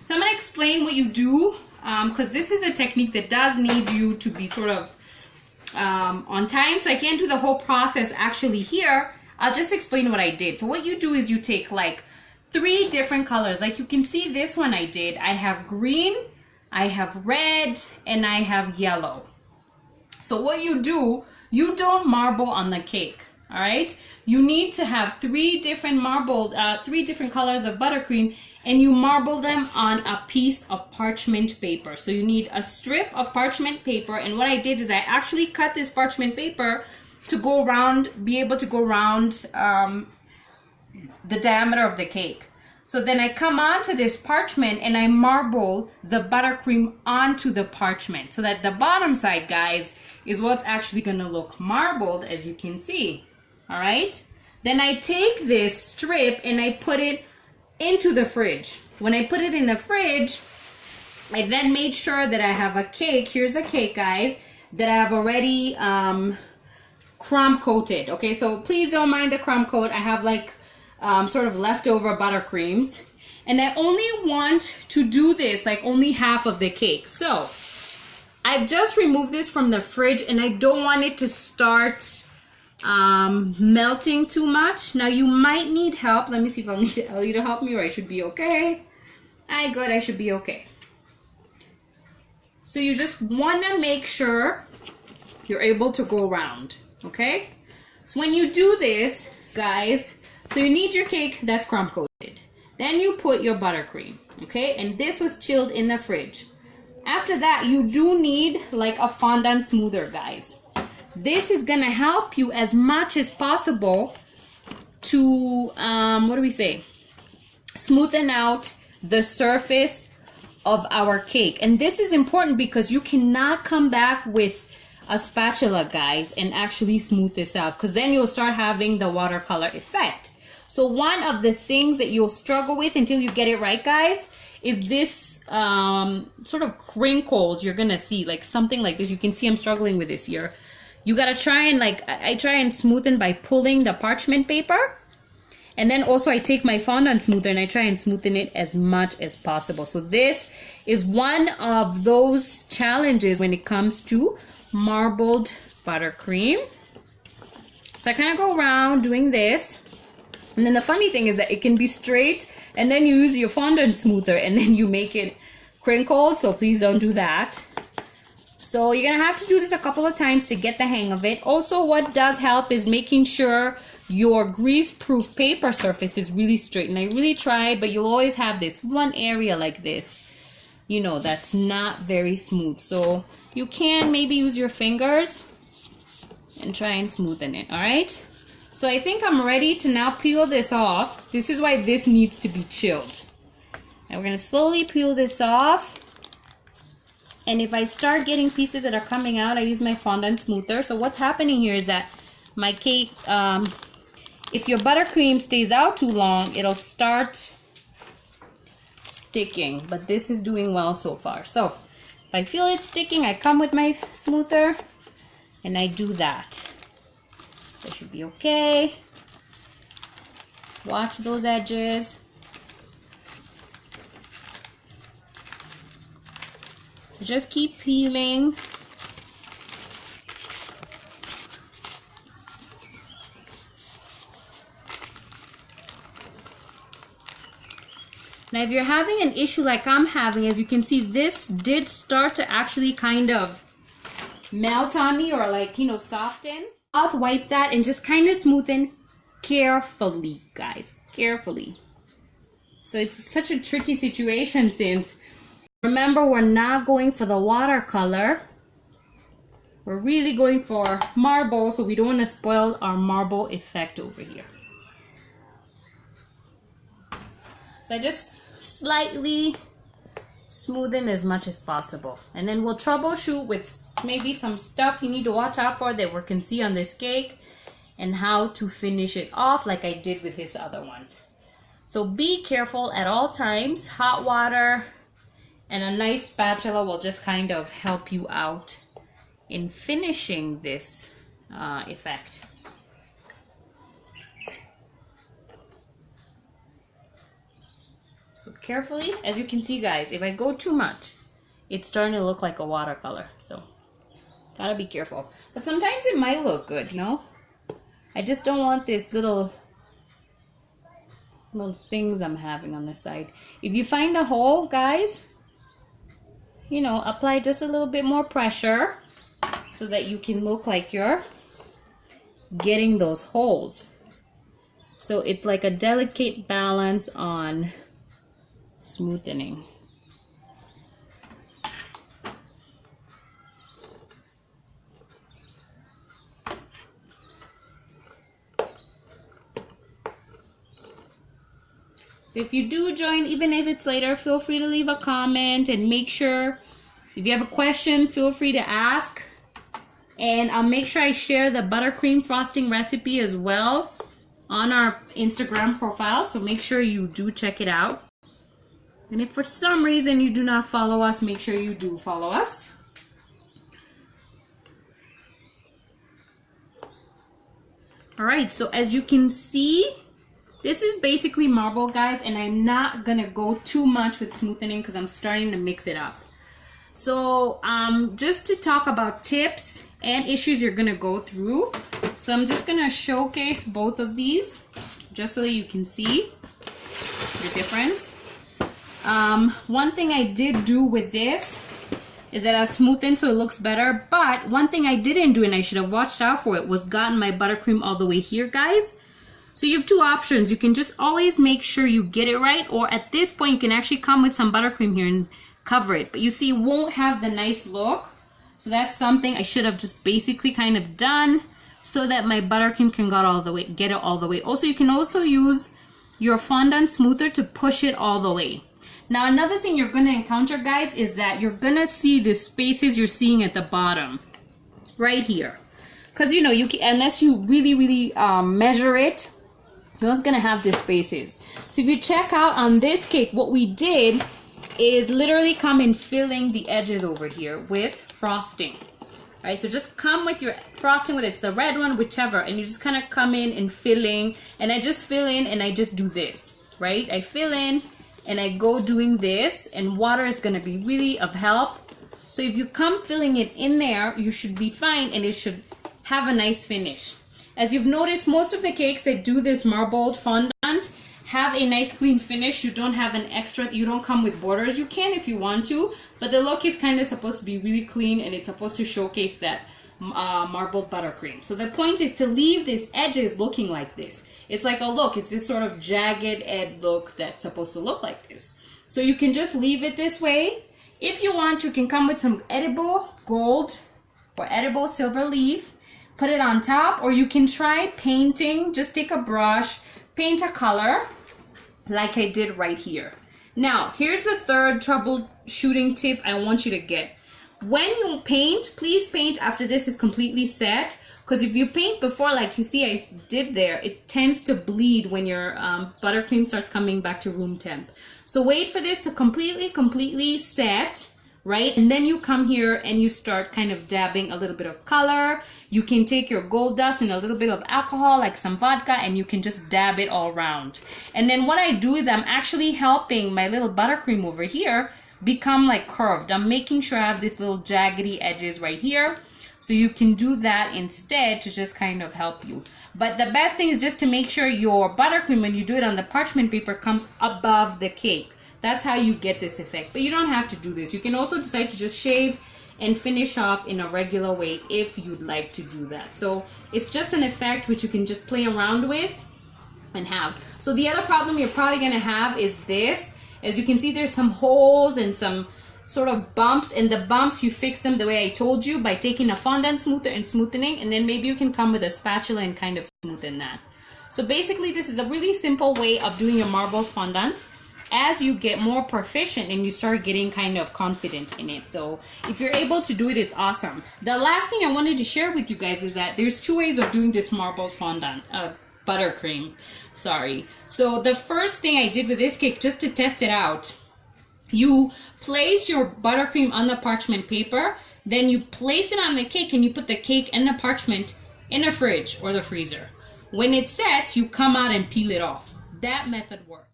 So I'm going to explain what you do, because this is a technique that does need you to be sort of on time. So I can't do the whole process actually here. I'll just explain what I did. So what you do is you take like 3 different colors. Like you can see this one I did. I have green, I have red, and I have yellow. So what you do, you don't marble on the cake, all right? You need to have 3 different colors of buttercream, and you marble them on a piece of parchment paper. So you need a strip of parchment paper, and what I did is I actually cut this parchment paper to go around, be able to go around the diameter of the cake. So then I come onto this parchment and I marble the buttercream onto the parchment so that the bottom side, guys, is what's actually going to look marbled, as you can see. All right. Then I take this strip and I put it into the fridge. When I put it in the fridge, I then made sure that I have a cake. Here's a cake, guys, that I have already crumb coated. Okay, so please don't mind the crumb coat. I have like sort of leftover buttercreams, and I only want to do this like only half of the cake. So I've just removed this from the fridge, and I don't want it to start melting too much. Now you might need help. Let me see if I'll need Ellie to help me, or I should be okay. Good, I should be okay. So you just want to make sure you're able to go around. Okay, so when you do this, guys, so you need your cake that's crumb coated. Then you put your buttercream, okay, and this was chilled in the fridge. After that, you do need like a fondant smoother, guys. This is gonna help you as much as possible to smoothen out the surface of our cake. And this is important because you cannot come back with a spatula, guys, and actually smooth this out, because then you'll start having the watercolor effect. So one of the things that you'll struggle with until you get it right, guys, is this sort of crinkles you're gonna see, like something like this. You can see I'm struggling with this here. You gotta try and I try and smoothen by pulling the parchment paper, and then also I take my fondant smoother and I try and smoothen it as much as possible. So this is one of those challenges when it comes to marbled buttercream. So I kind of go around doing this, and then the funny thing is that it can be straight, and then you use your fondant smoother and then you make it crinkled. So please don't do that. So you're gonna have to do this a couple of times to get the hang of it. Also, what does help is making sure your grease-proof paper surface is really straight. And I really tried, but you'll always have this one area like this, you know, that's not very smooth. So you can maybe use your fingers and try and smoothen it. All right. So I think I'm ready to now peel this off. This is why this needs to be chilled. And we're gonna slowly peel this off. And if I start getting pieces that are coming out, I use my fondant smoother. So what's happening here is that my cake, if your buttercream stays out too long, it'll start sticking. But this is doing well so far. So if I feel it sticking, I come with my smoother and I do that. That should be okay. Just watch those edges. So just keep peeling. Now if you're having an issue like I'm having, as you can see, this did start to actually kind of melt on me, or like, you know, soften. I'll wipe that and just kind of smoothen carefully, guys, carefully. So it's such a tricky situation, since remember, we're not going for the watercolor. We're really going for marble, so we don't want to spoil our marble effect over here. So I just slightly smoothen as much as possible. And then we'll troubleshoot with maybe some stuff you need to watch out for that we can see on this cake, and how to finish it off like I did with this other one. So be careful at all times. Hot water and a nice spatula will just kind of help you out in finishing this effect. So carefully, as you can see guys, if I go too much, it's starting to look like a watercolor. So gotta be careful. But sometimes it might look good, you know? I just don't want this little things I'm having on the side. If you find a hole, guys, you know, apply just a little bit more pressure so that you can look like you're getting those holes. So it's like a delicate balance on smoothing. So if you do join, even if it's later, feel free to leave a comment, and make sure if you have a question, feel free to ask. And I'll make sure I share the buttercream frosting recipe as well on our Instagram profile, so make sure you do check it out. And if for some reason you do not follow us, make sure you do follow us. Alright, so as you can see, this is basically marble, guys, and I'm not gonna go too much with smoothing because I'm starting to mix it up. So just to talk about tips and issues you're gonna go through, so I'm just gonna showcase both of these just so that you can see the difference. One thing I did do with this is that I smoothened so it looks better, but one thing I didn't do, and I should have watched out for it, was gotten my buttercream all the way here, guys. So you have two options. You can just always make sure you get it right, or at this point you can actually come with some buttercream here and cover it. But you see, it won't have the nice look. So that's something I should have just basically kind of done so that my buttercream can get it all the way. Also, you can also use your fondant smoother to push it all the way. Now, another thing you're going to encounter, guys, is that you're going to see the spaces you're seeing at the bottom right here. Because, you know, you can, unless you really measure it, you're just going to have these spaces. So if you check out on this cake, what we did is literally come in filling the edges over here with frosting. All right, so just come with your frosting, whether it's the red one, whichever, and you just kind of come in and filling. And I just fill in and I just do this, right? I fill in and I go doing this, and water is going to be really of help. So if you come filling it in there, you should be fine, and it should have a nice finish. As you've noticed, most of the cakes that do this marbled fondant have a nice clean finish. You don't have an extra, you don't come with borders. You can if you want to, but the look is kind of supposed to be really clean, and it's supposed to showcase that marbled buttercream. So the point is to leave these edges looking like this. It's like a look, it's this sort of jagged edge look that's supposed to look like this. So you can just leave it this way. If you want, you can come with some edible gold or edible silver leaf, put it on top, or you can try painting. Just take a brush, paint a color like I did right here. Now, here's the third troubleshooting tip I want you to get. When you paint, please paint after this is completely set, because if you paint before, like you see I did there, it tends to bleed when your buttercream starts coming back to room temp. So wait for this to completely set, right? And then you come here and you start kind of dabbing a little bit of color. You can take your gold dust and a little bit of alcohol, like some vodka, and you can just dab it all around. And then what I do is I'm actually helping my little buttercream over here become like curved. I'm making sure I have these little jaggedy edges right here. So you can do that instead to just kind of help you. But the best thing is just to make sure your buttercream, when you do it on the parchment paper, comes above the cake. That's how you get this effect. But you don't have to do this. You can also decide to just shave and finish off in a regular way if you'd like to do that. So it's just an effect which you can just play around with and have. So the other problem you're probably going to have is this. As you can see, there's some holes and some sort of bumps, and the bumps you fix them the way I told you by taking a fondant smoother and smoothing, and then maybe you can come with a spatula and kind of smoothen that. So basically this is a really simple way of doing your marbled fondant as you get more proficient and you start getting kind of confident in it. So if you're able to do it, it's awesome. The last thing I wanted to share with you guys is that there's two ways of doing this marbled fondant, buttercream, sorry. So the first thing I did with this cake, just to test it out, you place your buttercream on the parchment paper, then you place it on the cake, and you put the cake and the parchment in the fridge or the freezer. When it sets, you come out and peel it off. That method works.